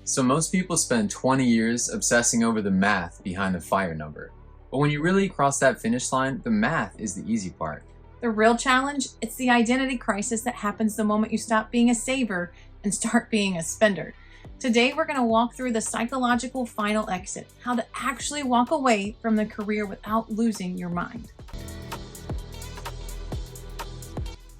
So most people spend 20 years obsessing over the math behind the FIRE number. But when you really cross that finish line, the math is the easy part. The real challenge, it's the identity crisis that happens the moment you stop being a saver and start being a spender. Today, we're going to walk through the psychological final exit, how to actually walk away from the career without losing your mind.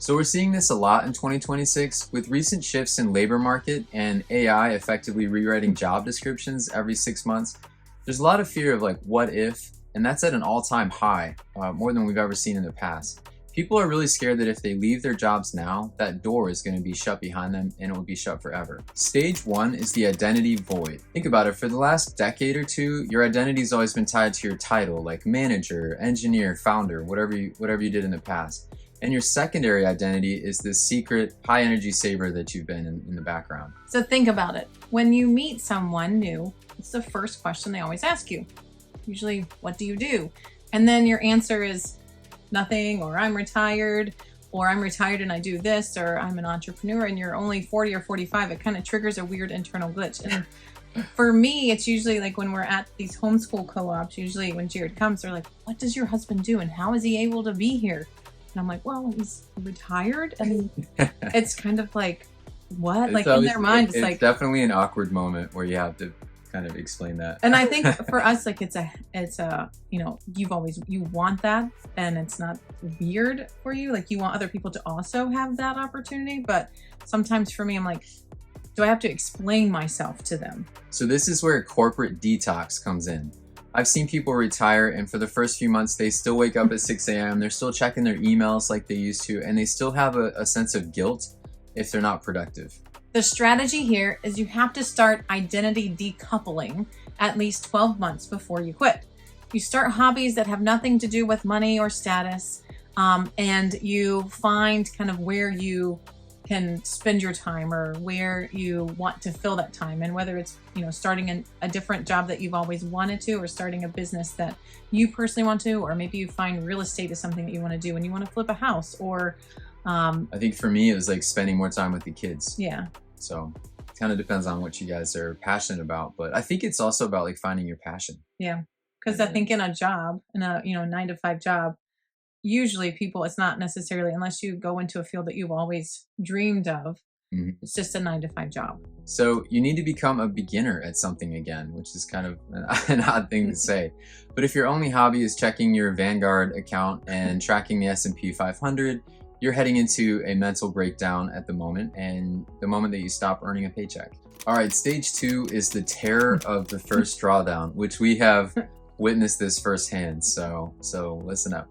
So we're seeing this a lot in 2026 with recent shifts in labor market and AI effectively rewriting job descriptions every 6 months. There's a lot of fear of what if, and that's at an all-time high, more than we've ever seen in the past. People are really scared that if they leave their jobs now, that door is going to be shut behind them and it will be shut forever. Stage 1 is the identity void. Think about it, for the last decade or two, your identity's always been tied to your title, like manager, engineer, founder, whatever you did in the past. And your secondary identity is this secret high energy saver that you've been in the background. So think about it. When you meet someone new, it's the first question they always ask you. Usually, what do you do? And then your answer is nothing, or I'm retired, or I'm retired and I do this, or I'm an entrepreneur, and you're only 40 or 45. It kind of triggers a weird internal glitch. And for me, it's usually like when we're at these homeschool co-ops, usually when Jerad comes, they're like, what does your husband do? And how is he able to be here? And I'm like, well, he's retired. And it's kind of like, what? Like in their mind, it's like definitely an awkward moment where you have to kind of explain that. And I think for us, like it's a, you want that, and it's not weird for you. Like you want other people to also have that opportunity. But sometimes for me, I'm like, do I have to explain myself to them? So this is where corporate detox comes in. I've seen people retire, and for the first few months, they still wake up at 6 a.m. They're still checking their emails like they used to, and they still have a sense of guilt if they're not productive. The strategy here is you have to start identity decoupling at least 12 months before you quit. You start hobbies that have nothing to do with money or status, and you find kind of where you can spend your time or where you want to fill that time. And whether it's, starting a different job that you've always wanted to, or starting a business that you personally want to, or maybe you find real estate is something that you want to do and you want to flip a house, or I think for me, it was like spending more time with the kids. Yeah. So it kind of depends on what you guys are passionate about. But I think it's also about finding your passion. Yeah. Because I think in a job, in a 9-to-5 job, usually people, it's not necessarily, unless you go into a field that you've always dreamed of, it's just a 9-to-5 job. So you need to become a beginner at something again, which is kind of an odd thing to say. But if your only hobby is checking your Vanguard account and tracking the S&P 500, you're heading into a mental breakdown at the moment, and the moment that you stop earning a paycheck. All right, stage 2 is the terror of the first drawdown, which we have witnessed this firsthand. So listen up.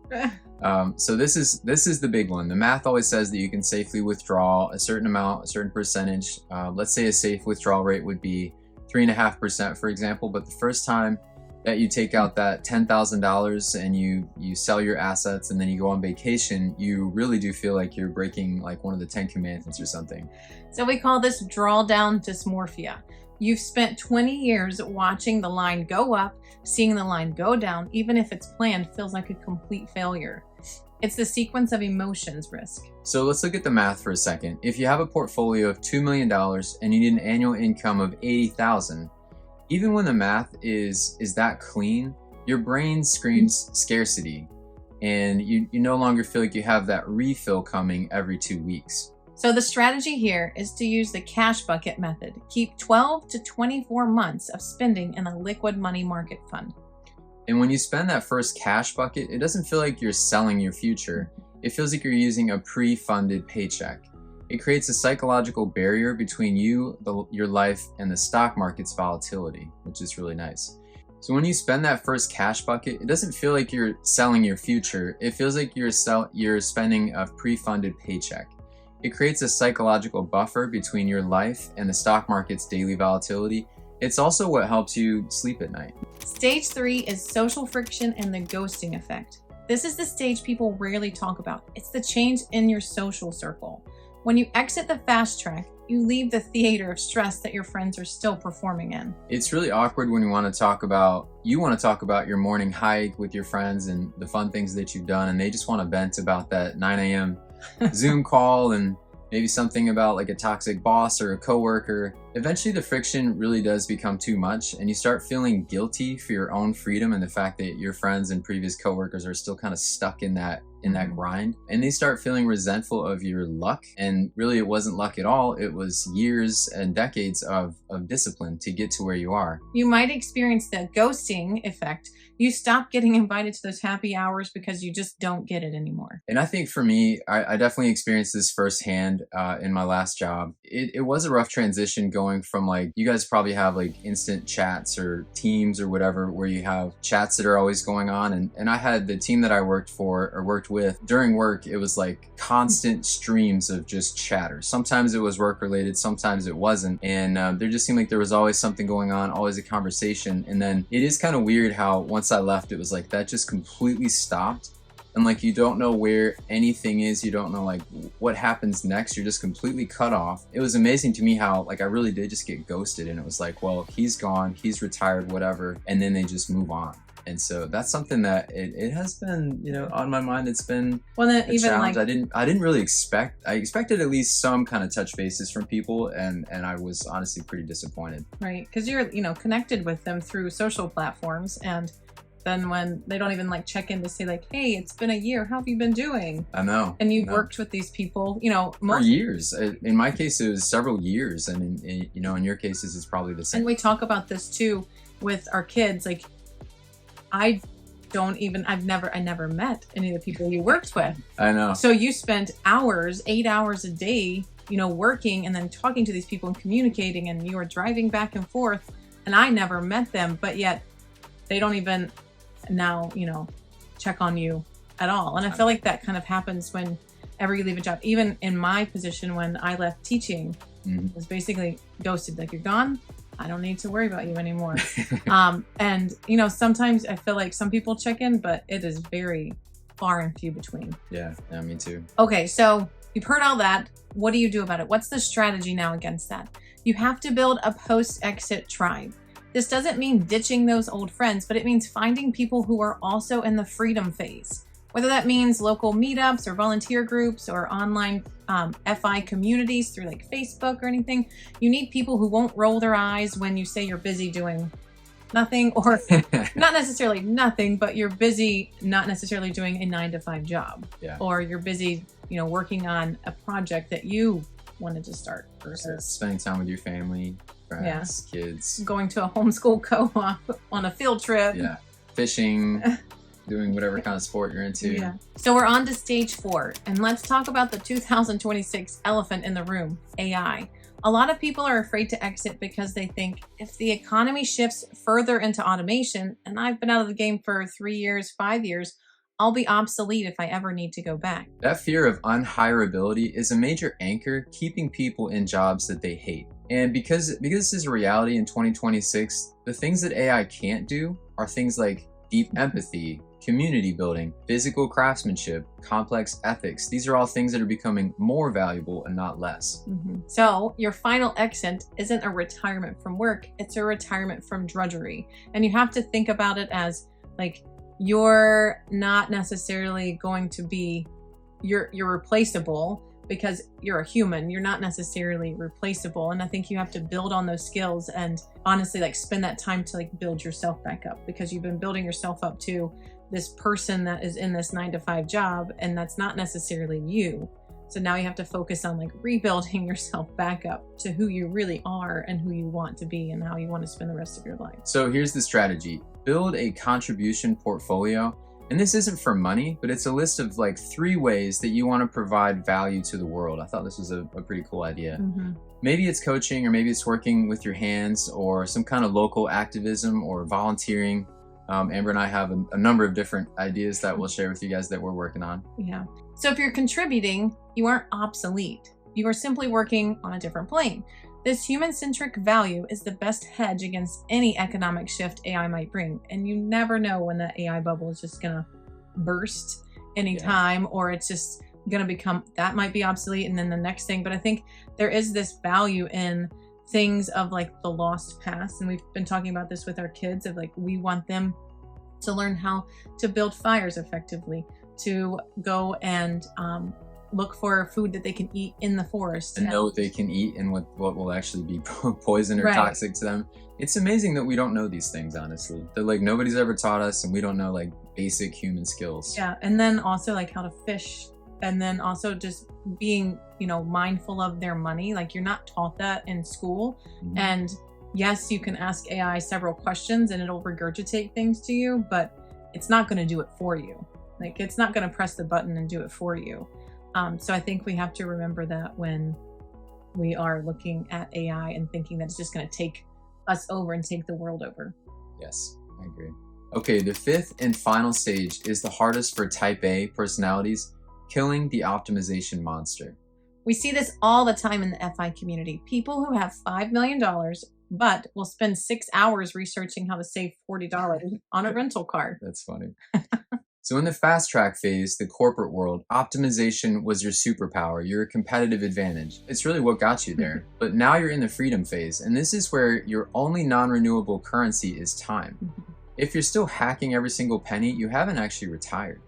So this is the big one. The math always says that you can safely withdraw a certain amount, a certain percentage. Let's say a safe withdrawal rate would be 3.5%, for example. But the first time that you take out that $10,000 and you sell your assets and then you go on vacation, you really do feel like you're breaking one of the 10 commandments or something. So we call this Drawdown Dysmorphia. You've spent 20 years watching the line go up, seeing the line go down, even if it's planned, feels like a complete failure. It's the sequence of emotions risk. So let's look at the math for a second. If you have a portfolio of $2 million and you need an annual income of $80,000, even when the math is that clean, your brain screams scarcity, and you no longer feel like you have that refill coming every 2 weeks. So the strategy here is to use the cash bucket method. Keep 12 to 24 months of spending in a liquid money market fund. And when you spend that first cash bucket, it doesn't feel like you're selling your future. It feels like you're using a pre-funded paycheck. It creates a psychological barrier between you, your life, and the stock market's volatility, which is really nice. So when you spend that first cash bucket, it doesn't feel like you're selling your future. It feels like you're spending a pre-funded paycheck. It creates a psychological buffer between your life and the stock market's daily volatility. It's also what helps you sleep at night. Stage 3 is social friction and the ghosting effect. This is the stage people rarely talk about. It's the change in your social circle. When you exit the fast track, you leave the theater of stress that your friends are still performing in. It's really awkward when you want to talk about your morning hike with your friends and the fun things that you've done, and they just want to vent about that 9 a.m. Zoom call and maybe something about a toxic boss or a coworker. Eventually the friction really does become too much, and you start feeling guilty for your own freedom and the fact that your friends and previous coworkers are still kind of stuck in that grind, and they start feeling resentful of your luck. And really, it wasn't luck at all. It was years and decades of discipline to get to where you are. You might experience the ghosting effect. You stop getting invited to those happy hours because you just don't get it anymore. And I think for me, I definitely experienced this firsthand in my last job. It was a rough transition going from, like, you guys probably have like instant chats or Teams or whatever, where you have chats that are always going on. And I had the team that I worked with during work. It was like constant streams of just chatter. Sometimes it was work related, sometimes it wasn't. And there just seemed like there was always something going on, always a conversation. And then it is kind of weird how once I left, it was like that just completely stopped. And like, you don't know where anything is. You don't know like what happens next. You're just completely cut off. It was amazing to me how like I really did just get ghosted. And it was like, well, he's gone, he's retired, whatever. And then they just move on. And so that's something that it has been, on my mind. It's been a challenge. Like, I didn't really expect. I expected at least some kind of touch bases from people, and I was honestly pretty disappointed. Right, because you're connected with them through social platforms, and then when they don't even like check in to say like, hey, it's been a year, how have you been doing? I know. And you've worked with these people, for years. In my case, it was several years, and in your cases, it's probably the same. And we talk about this too with our kids. Like, I never met any of the people you worked with. I know. So you spent 8 hours a day, working and then talking to these people and communicating, and you were driving back and forth, and I never met them, but yet they don't even now, check on you at all. And I feel like that kind of happens whenever you leave a job. Even in my position, when I left teaching, it was basically ghosted. Like, you're gone, I don't need to worry about you anymore. And sometimes I feel like some people check in, but it is very far and few between. Yeah, me too. Okay, so you've heard all that. What do you do about it? What's the strategy now against that? You have to build a post-exit tribe. This doesn't mean ditching those old friends, but it means finding people who are also in the freedom phase. Whether that means local meetups or volunteer groups or online FI communities through like Facebook or anything, you need people who won't roll their eyes when you say you're busy doing nothing, or not necessarily nothing, but you're busy not necessarily doing a 9-to-5 job. Yeah. Or you're busy, working on a project that you wanted to start versus spending time with your family, friends, kids, going to a homeschool co-op on a field trip. Yeah. Fishing. Doing whatever kind of sport you're into. Yeah. So we're on to stage 4, and let's talk about the 2026 elephant in the room, AI. A lot of people are afraid to exit because they think if the economy shifts further into automation, and I've been out of the game for 3 years, 5 years, I'll be obsolete if I ever need to go back. That fear of unhireability is a major anchor keeping people in jobs that they hate. And because this is a reality in 2026, the things that AI can't do are things like deep empathy, community building, physical craftsmanship, complex ethics. These are all things that are becoming more valuable and not less. So your final exit isn't a retirement from work, it's a retirement from drudgery. And you have to think about it as like, you're not necessarily going to be, you're replaceable because you're a human. You're not necessarily replaceable. And I think you have to build on those skills and honestly like spend that time to like build yourself back up, because you've been building yourself up to this person that is in this 9-to-5 job, and that's not necessarily you. So now you have to focus on like rebuilding yourself back up to who you really are and who you want to be and how you want to spend the rest of your life. So here's the strategy. Build a contribution portfolio. And this isn't for money, but it's a list of like 3 ways that you want to provide value to the world. I thought this was a pretty cool idea. Maybe it's coaching, or maybe it's working with your hands, or some kind of local activism or volunteering. Amber and I have a number of different ideas that we'll share with you guys that we're working on. Yeah. So if you're contributing, you aren't obsolete. You are simply working on a different plane. This human-centric value is the best hedge against any economic shift AI might bring. And you never know when that AI bubble is just going to burst anytime, or it's just going to become, that might be obsolete and then the next thing. But I think there is this value in things of like the lost past. And we've been talking about this with our kids of like, we want them to learn how to build fires effectively, to go and look for food that they can eat in the forest. And know what they can eat and what will actually be poison or Right. toxic to them. It's amazing that we don't know these things, honestly. That like nobody's ever taught us, and we don't know like basic human skills. Yeah, and then also like how to fish, and then also just being, you know, mindful of their money. Like you're not taught that in school. Mhm. And yes, you can ask AI several questions and it'll regurgitate things to you, but it's not going to do it for you. Like it's not going to press the button and do it for you. So I think we have to remember that when we are looking at AI and thinking that it's just going to take us over and take the world over. Yes, I agree. Okay, the fifth and final stage is the hardest for type A personalities, killing the optimization monster. We see this all the time in the FI community. People who have $5 million, but will spend 6 hours researching how to save $40 on a rental car. That's funny. So in the fast track phase, the corporate world, optimization was your superpower, your competitive advantage. It's really what got you there. But now you're in the freedom phase, and this is where your only non-renewable currency is time. If you're still hacking every single penny, you haven't actually retired.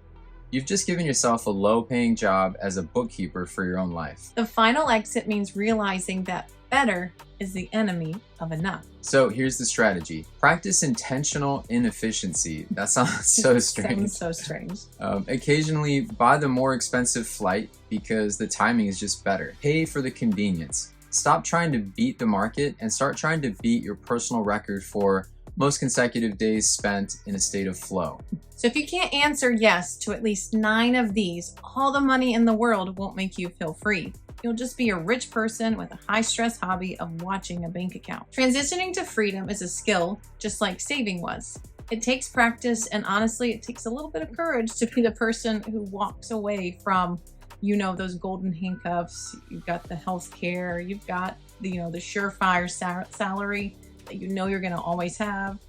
You've just given yourself a low-paying job as a bookkeeper for your own life. The final exit means realizing that better is the enemy of enough. So here's the strategy. Practice intentional inefficiency. That sounds so strange. Sounds so strange. Occasionally buy the more expensive flight because the timing is just better. Pay for the convenience. Stop trying to beat the market and start trying to beat your personal record for most consecutive days spent in a state of flow. So if you can't answer yes to at least 9 of these, all the money in the world won't make you feel free. You'll just be a rich person with a high-stress hobby of watching a bank account. Transitioning to freedom is a skill, just like saving was. It takes practice, and honestly, it takes a little bit of courage to be the person who walks away from, you know, those golden handcuffs. You've got the health care, you've got the, you know, the surefire salary that you know you're going to always have.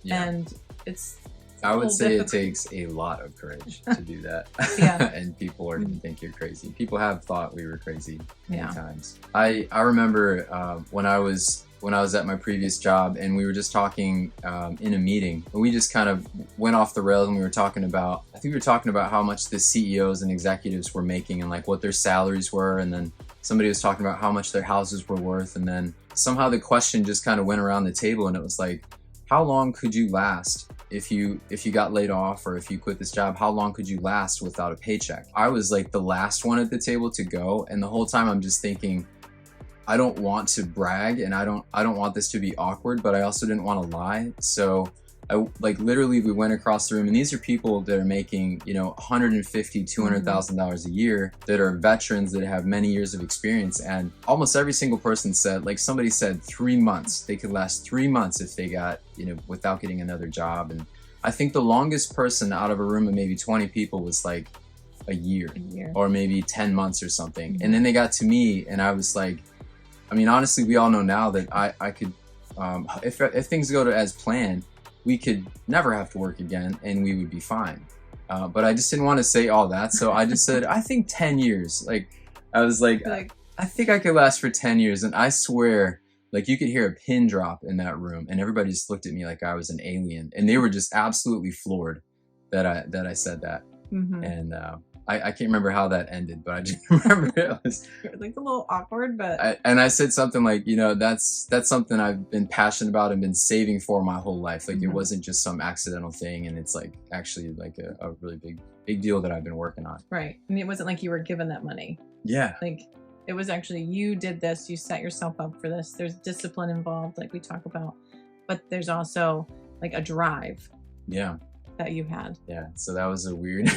Yeah. And it's I would say difficult. it takes a lot of courage to do that. Yeah. And people are going to think you're crazy. People have thought we were crazy many Yeah. times. I remember when I was at my previous job, and we were just talking in a meeting, and we just kind of went off the rails, and we were talking about, I think we were talking about how much the CEOs and executives were making and like what their salaries were, and then somebody was talking about how much their houses were worth, and then somehow the question just kind of went around the table, and it was like, how long could you last if you got laid off, or if you quit this job? How long could you last without a paycheck? I was like the last one at the table to go, and the whole time I'm just thinking, I don't want to brag, and I don't want this to be awkward, but I also didn't want to lie. So I like literally we went across the room, and these are people that are making, you know, $150,000, $200,000 a year, that are veterans that have many years of experience, and almost every single person said, like somebody said 3 months, they could last 3 months if they got, you know, without getting another job. And I think the longest person out of a room of maybe 20 people was like a year. Or maybe 10 months or something. And then they got to me, and I was like, I mean, honestly, we all know now that I could, if things go as planned, we could never have to work again, and we would be fine. But I just didn't want to say all that, so I just said, I think 10 years. Like, I was like, I think I could last for 10 years, and I swear, like, you could hear a pin drop in that room, and everybody just looked at me like I was an alien, and they were just absolutely floored that I said that. And I can't remember how that ended, but I just remember it was like a little awkward, but I said something like, you know, that's something I've been passionate about and been saving for my whole life. Like, it wasn't just some accidental thing, and it's like actually like a really big deal that I've been working on. Right. I mean, it wasn't like you were given that money. Yeah. Like, it was actually, you did this, you set yourself up for this. There's discipline involved, like we talk about, but there's also like a drive. Yeah. That you had. Yeah. So that was a weird,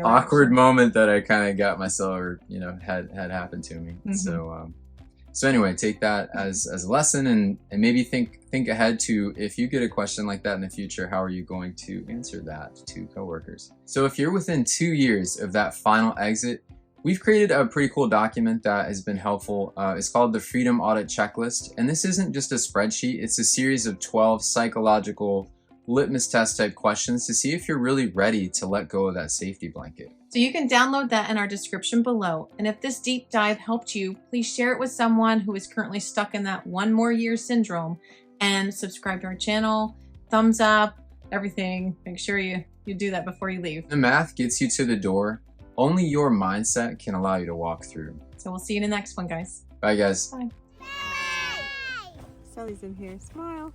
awkward moment that I kind of got myself, or, you know, had happened to me. So anyway, take that as a lesson, and maybe think ahead to, if you get a question like that in the future, how are you going to answer that to coworkers? So if you're within 2 years of that final exit, we've created a pretty cool document that has been helpful. It's called the Freedom Audit Checklist. And this isn't just a spreadsheet. It's a series of 12 psychological litmus test type questions to see if you're really ready to let go of that safety blanket. So you can download that in our description below. And if this deep dive helped you, please share it with someone who is currently stuck in that 1 more year syndrome, and subscribe to our channel, thumbs up, everything. Make sure you do that before you leave. The math gets you to the door, only your mindset can allow you to walk through. So we'll see you in the next one, guys. Bye, guys. Bye. Sally's in here. Smile.